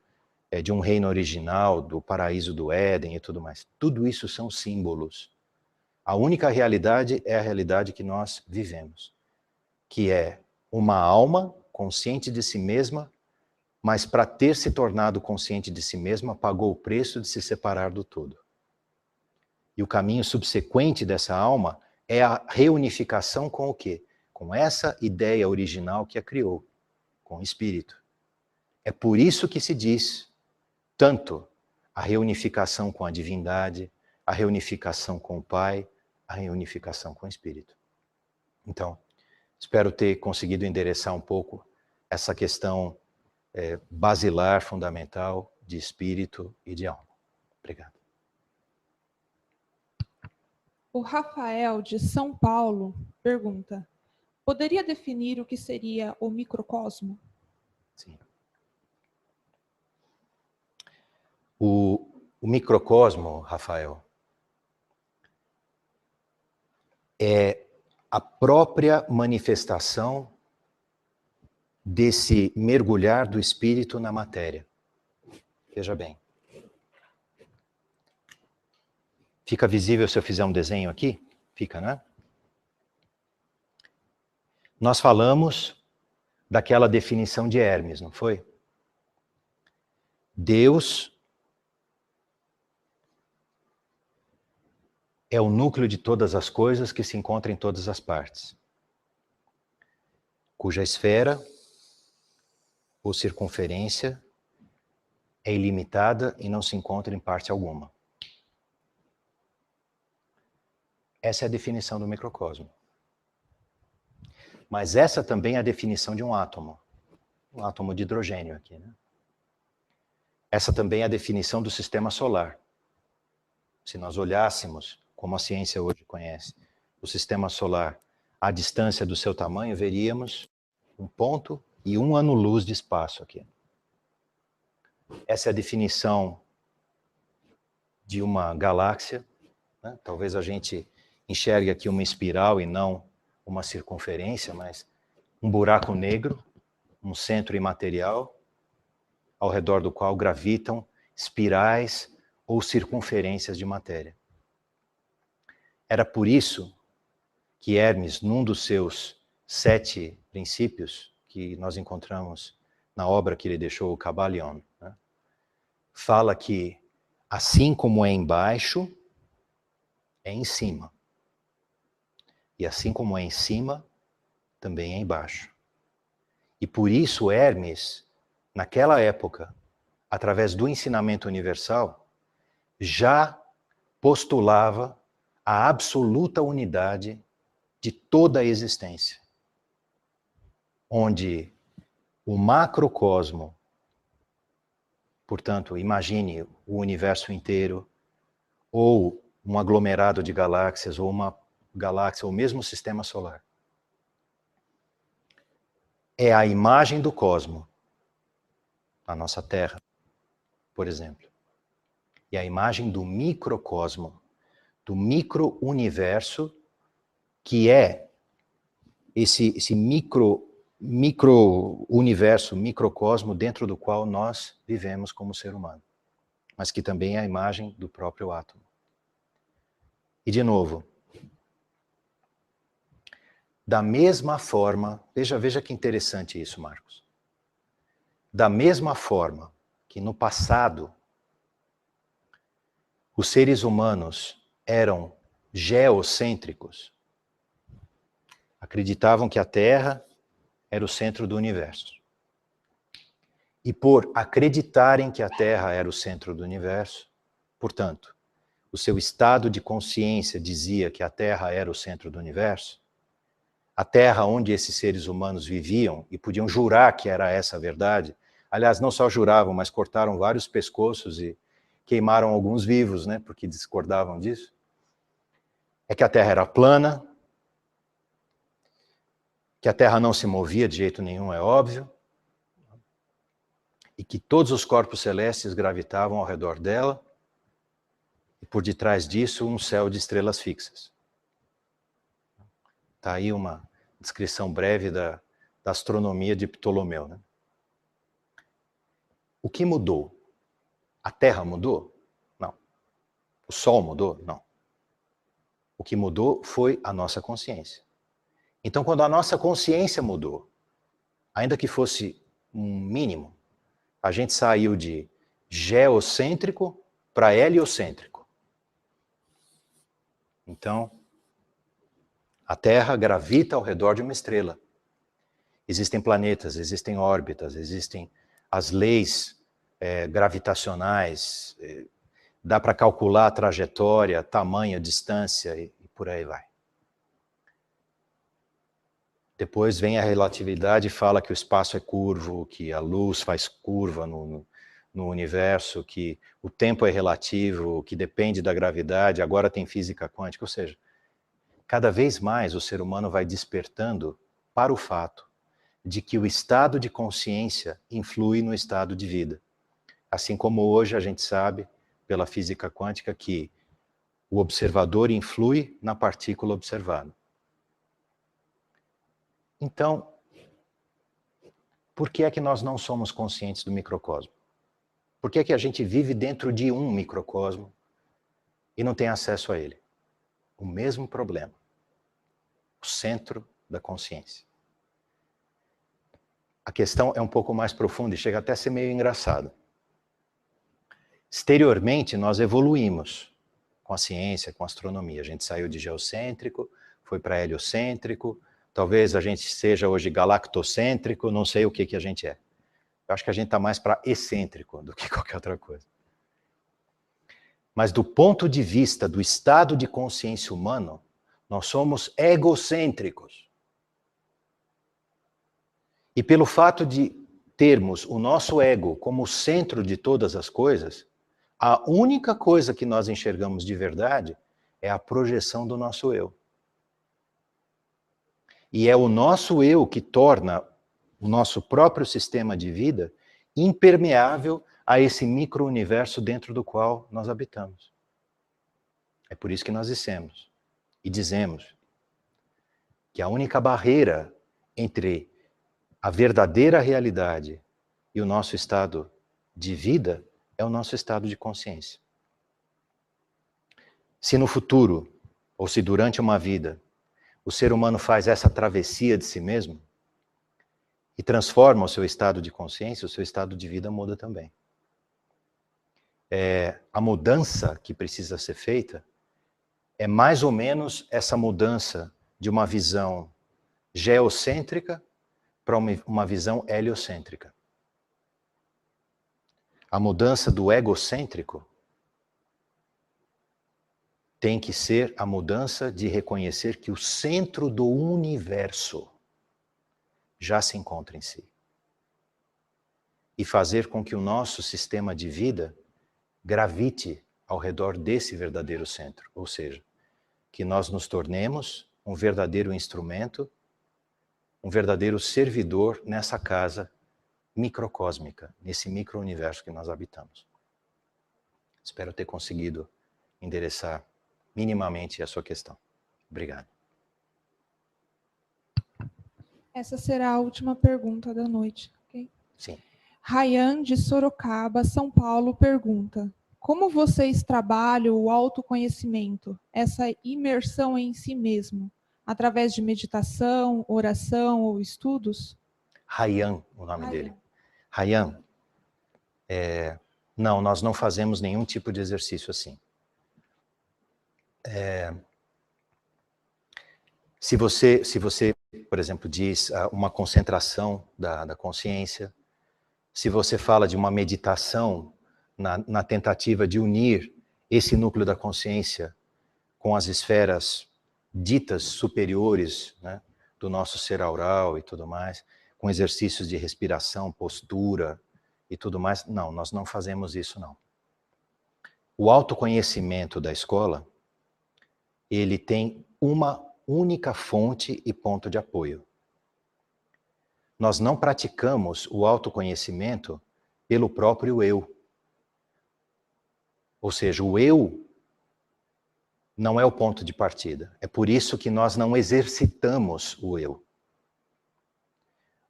de um reino original, do paraíso do Éden e tudo mais. Tudo isso são símbolos. A única realidade é a realidade que nós vivemos, que é uma alma consciente de si mesma, mas para ter se tornado consciente de si mesma, pagou o preço de se separar do todo. E o caminho subsequente dessa alma é a reunificação com o quê? Com essa ideia original que a criou, com o espírito. É por isso que se diz tanto a reunificação com a divindade, a reunificação com o Pai, a reunificação com o espírito. Então, espero ter conseguido endereçar um pouco essa questão basilar, fundamental, de espírito e de alma. Obrigado.
O Rafael, de São Paulo, pergunta: poderia definir o que seria o microcosmo?
Sim. O microcosmo, Rafael, é a própria manifestação desse mergulhar do espírito na matéria. Veja bem. Fica visível se eu fizer um desenho aqui? Fica, né? Nós falamos daquela definição de Hermes, não foi? Deus é o núcleo de todas as coisas que se encontra em todas as partes, cuja esfera ou circunferência é ilimitada e não se encontra em parte alguma. Essa é a definição do microcosmo. Mas essa também é a definição de um átomo de hidrogênio aqui, né? Essa também é a definição do sistema solar. Se nós olhássemos, como a ciência hoje conhece, o sistema solar à distância do seu tamanho, veríamos um ponto e um ano-luz de espaço aqui. Essa é a definição de uma galáxia, né? Talvez a gente enxergue aqui uma espiral e não uma circunferência, mas um buraco negro, um centro imaterial, ao redor do qual gravitam espirais ou circunferências de matéria. Era por isso que Hermes, num dos seus 7 princípios, que nós encontramos na obra que ele deixou, o Kybalion, né, fala que assim como é embaixo, é em cima. E assim como é em cima, também é embaixo. E por isso Hermes, naquela época, através do ensinamento universal, já postulava a absoluta unidade de toda a existência, onde o macrocosmo, portanto, imagine o universo inteiro, ou um aglomerado de galáxias, ou uma galáxia, ou mesmo o sistema solar. É a imagem do cosmos, a nossa Terra, por exemplo. E a imagem do microcosmo, do micro-universo, que é esse micro-universo, microcosmo dentro do qual nós vivemos como ser humano, mas que também é a imagem do próprio átomo. E de novo, da mesma forma, veja que interessante isso, Marcos. Da mesma forma que no passado os seres humanos eram geocêntricos, acreditavam que a Terra era o centro do universo. E por acreditarem que a Terra era o centro do universo, portanto, o seu estado de consciência dizia que a Terra era o centro do universo, a Terra onde esses seres humanos viviam e podiam jurar que era essa a verdade, aliás, não só juravam, mas cortaram vários pescoços e queimaram alguns vivos, né, porque discordavam disso, é que a Terra era plana, que a Terra não se movia de jeito nenhum, é óbvio, e que todos os corpos celestes gravitavam ao redor dela, e por detrás disso um céu de estrelas fixas. Está aí uma descrição breve da astronomia de Ptolomeu. Né? O que mudou? A Terra mudou? Não. O Sol mudou? Não. O que mudou foi a nossa consciência. Então, quando a nossa consciência mudou, ainda que fosse um mínimo, a gente saiu de geocêntrico para heliocêntrico. Então, a Terra gravita ao redor de uma estrela. Existem planetas, existem órbitas, existem as leis gravitacionais, dá para calcular a trajetória, tamanho, distância e por aí vai. Depois vem a relatividade e fala que o espaço é curvo, que a luz faz curva no universo, que o tempo é relativo, que depende da gravidade, agora tem física quântica, ou seja, cada vez mais o ser humano vai despertando para o fato de que o estado de consciência influi no estado de vida. Assim como hoje a gente sabe, pela física quântica, que o observador influi na partícula observada. Então, por que é que nós não somos conscientes do microcosmo? Por que é que a gente vive dentro de um microcosmo e não tem acesso a ele? O mesmo problema. O centro da consciência. A questão é um pouco mais profunda e chega até a ser meio engraçado. Exteriormente, nós evoluímos com a ciência, com a astronomia. A gente saiu de geocêntrico, foi para heliocêntrico, talvez a gente seja hoje galactocêntrico, não sei o que a gente é. Eu acho que a gente está mais para excêntrico do que qualquer outra coisa. Mas do ponto de vista do estado de consciência humano, nós somos egocêntricos. E pelo fato de termos o nosso ego como o centro de todas as coisas, a única coisa que nós enxergamos de verdade é a projeção do nosso eu. E é o nosso eu que torna o nosso próprio sistema de vida impermeável a esse micro-universo dentro do qual nós habitamos. É por isso que nós dissemos e dizemos que a única barreira entre a verdadeira realidade e o nosso estado de vida é o nosso estado de consciência. Se no futuro, ou se durante uma vida, o ser humano faz essa travessia de si mesmo e transforma o seu estado de consciência, o seu estado de vida muda também. A mudança que precisa ser feita é mais ou menos essa mudança de uma visão geocêntrica para uma visão heliocêntrica. A mudança do egocêntrico tem que ser a mudança de reconhecer que o centro do universo já se encontra em si. E fazer com que o nosso sistema de vida gravite ao redor desse verdadeiro centro, ou seja, que nós nos tornemos um verdadeiro instrumento, um verdadeiro servidor nessa casa microcósmica, nesse micro-universo que nós habitamos. Espero ter conseguido endereçar minimamente a sua questão. Obrigado.
Essa será a última pergunta da noite. Okay?
Sim.
Rayan, de Sorocaba, São Paulo, pergunta: como vocês trabalham o autoconhecimento, essa imersão em si mesmo, através de meditação, oração ou estudos?
Rayan, o nome dele. Rayan, não, nós não fazemos nenhum tipo de exercício assim. Se você, por exemplo, diz uma concentração da consciência, se você fala de uma meditação na tentativa de unir esse núcleo da consciência com as esferas ditas superiores, né, do nosso ser aural e tudo mais, com exercícios de respiração, postura e tudo mais, não, nós não fazemos isso não. O autoconhecimento da escola, ele tem uma única fonte e ponto de apoio. Nós não praticamos o autoconhecimento pelo próprio eu. Ou seja, o eu não é o ponto de partida. É por isso que nós não exercitamos o eu.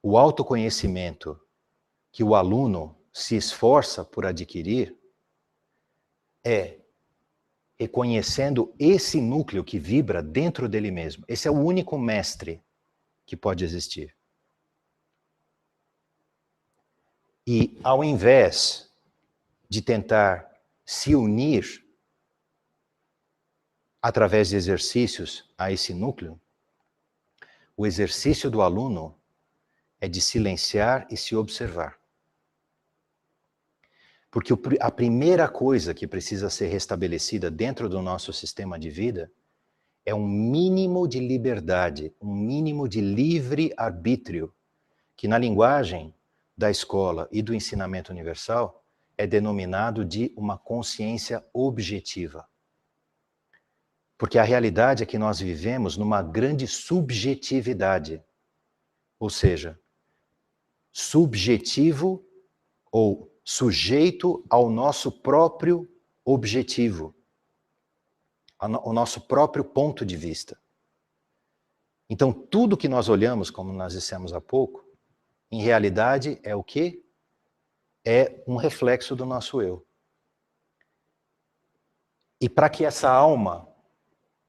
O autoconhecimento que o aluno se esforça por adquirir é reconhecendo esse núcleo que vibra dentro dele mesmo. Esse é o único mestre que pode existir. E ao invés de tentar se unir através de exercícios a esse núcleo, o exercício do aluno é de silenciar e se observar. Porque a primeira coisa que precisa ser restabelecida dentro do nosso sistema de vida é um mínimo de liberdade, um mínimo de livre-arbítrio, que na linguagem da escola e do ensinamento universal é denominado de uma consciência objetiva. Porque a realidade é que nós vivemos numa grande subjetividade, ou seja, subjetivo ou sujeito ao nosso próprio objetivo, ao nosso próprio ponto de vista. Então, tudo que nós olhamos, como nós dissemos há pouco, em realidade é o quê? É um reflexo do nosso eu. E para que essa alma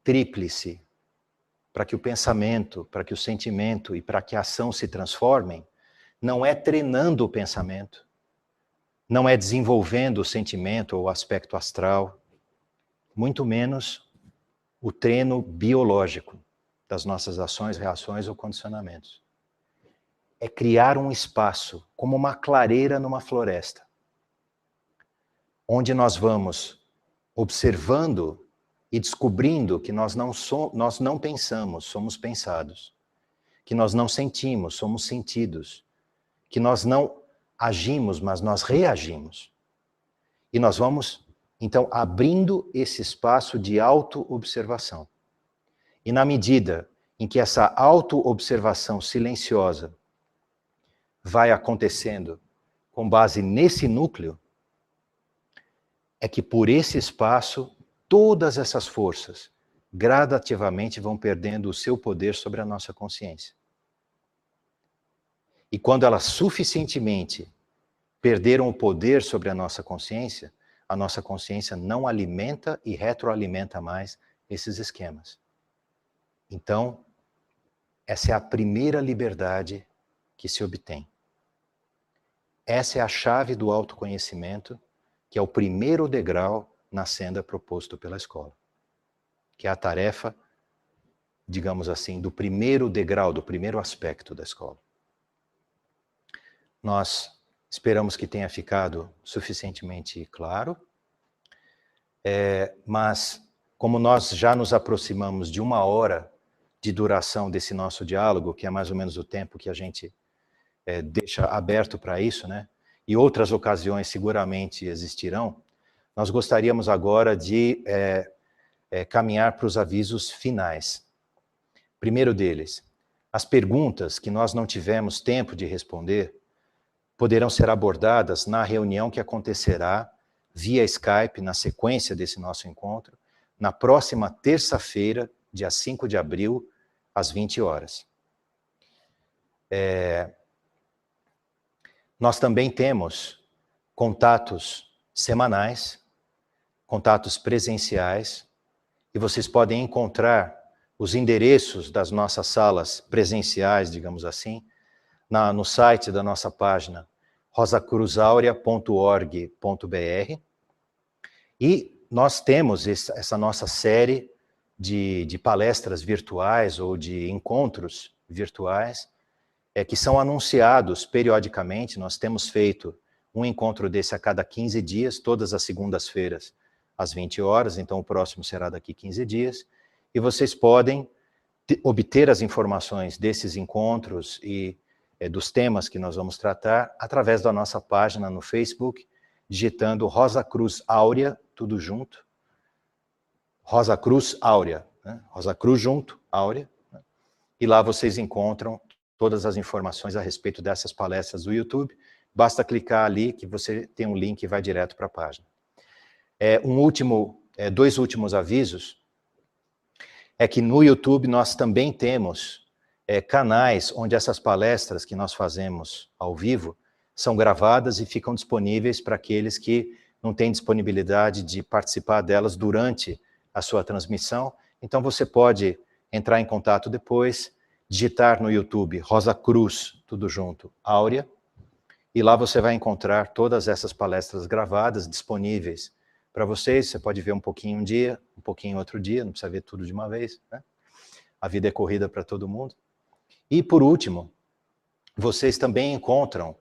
tríplice, para que o pensamento, para que o sentimento e para que a ação se transformem, não é treinando o pensamento, não é desenvolvendo o sentimento ou o aspecto astral, muito menos o treino biológico das nossas ações, reações ou condicionamentos. É criar um espaço, como uma clareira numa floresta, onde nós vamos observando e descobrindo que nós não pensamos, somos pensados, que nós não sentimos, somos sentidos, que nós não agimos, mas nós reagimos. E nós vamos, então, abrindo esse espaço de auto-observação. E na medida em que essa auto-observação silenciosa vai acontecendo com base nesse núcleo, é que por esse espaço, todas essas forças gradativamente vão perdendo o seu poder sobre a nossa consciência. E quando elas suficientemente perderam o poder sobre a nossa consciência não alimenta e retroalimenta mais esses esquemas. Então, essa é a primeira liberdade que se obtém. Essa é a chave do autoconhecimento, que é o primeiro degrau na senda proposto pela escola. Que é a tarefa, digamos assim, do primeiro degrau, do primeiro aspecto da escola. Nós esperamos que tenha ficado suficientemente claro, mas como nós já nos aproximamos de 1 hora de duração desse nosso diálogo, que é mais ou menos o tempo que a gente deixa aberto para isso, né? E outras ocasiões seguramente existirão, nós gostaríamos agora de caminhar para os avisos finais. Primeiro deles, as perguntas que nós não tivemos tempo de responder poderão ser abordadas na reunião que acontecerá via Skype, na sequência desse nosso encontro, na próxima terça-feira, dia 5 de abril, às 20 horas. Nós também temos contatos semanais, contatos presenciais, e vocês podem encontrar os endereços das nossas salas presenciais, digamos assim, no site da nossa página rosacruzaurea.org.br. E nós temos essa nossa série de palestras virtuais ou de encontros virtuais que são anunciados periodicamente. Nós temos feito um encontro desse a cada 15 dias, todas as segundas-feiras, às 20 horas, então o próximo será daqui 15 dias, e vocês podem obter as informações desses encontros e dos temas que nós vamos tratar através da nossa página no Facebook, digitando Rosa Cruz Áurea, tudo junto, Rosa Cruz Áurea, né? Rosa Cruz junto, Áurea, né? E lá vocês encontram todas as informações a respeito dessas palestras do YouTube. Basta clicar ali que você tem um link e vai direto para a página. Dois últimos avisos é que no YouTube nós também temos canais onde essas palestras que nós fazemos ao vivo são gravadas e ficam disponíveis para aqueles que não têm disponibilidade de participar delas durante a sua transmissão. Então você pode entrar em contato depois, digitar no YouTube Rosa Cruz, tudo junto, Áurea, e lá você vai encontrar todas essas palestras gravadas disponíveis para vocês. Você pode ver um pouquinho um dia, um pouquinho outro dia, não precisa ver tudo de uma vez, né? A vida é corrida para todo mundo. E por último, vocês também encontram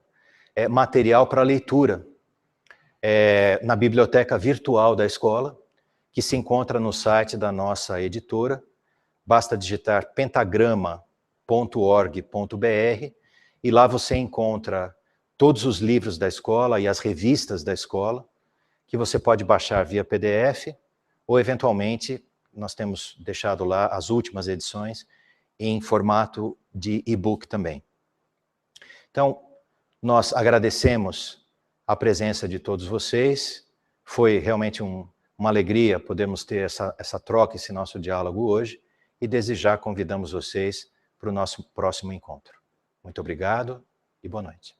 material para leitura na biblioteca virtual da escola, que se encontra no site da nossa editora. Basta digitar pentagrama.org.br e lá você encontra todos os livros da escola e as revistas da escola, que você pode baixar via PDF, ou eventualmente, nós temos deixado lá as últimas edições em formato de e-book também. Então, nós agradecemos a presença de todos vocês. Foi realmente uma alegria podermos ter essa troca, esse nosso diálogo hoje, e desde já convidamos vocês para o nosso próximo encontro. Muito obrigado e boa noite.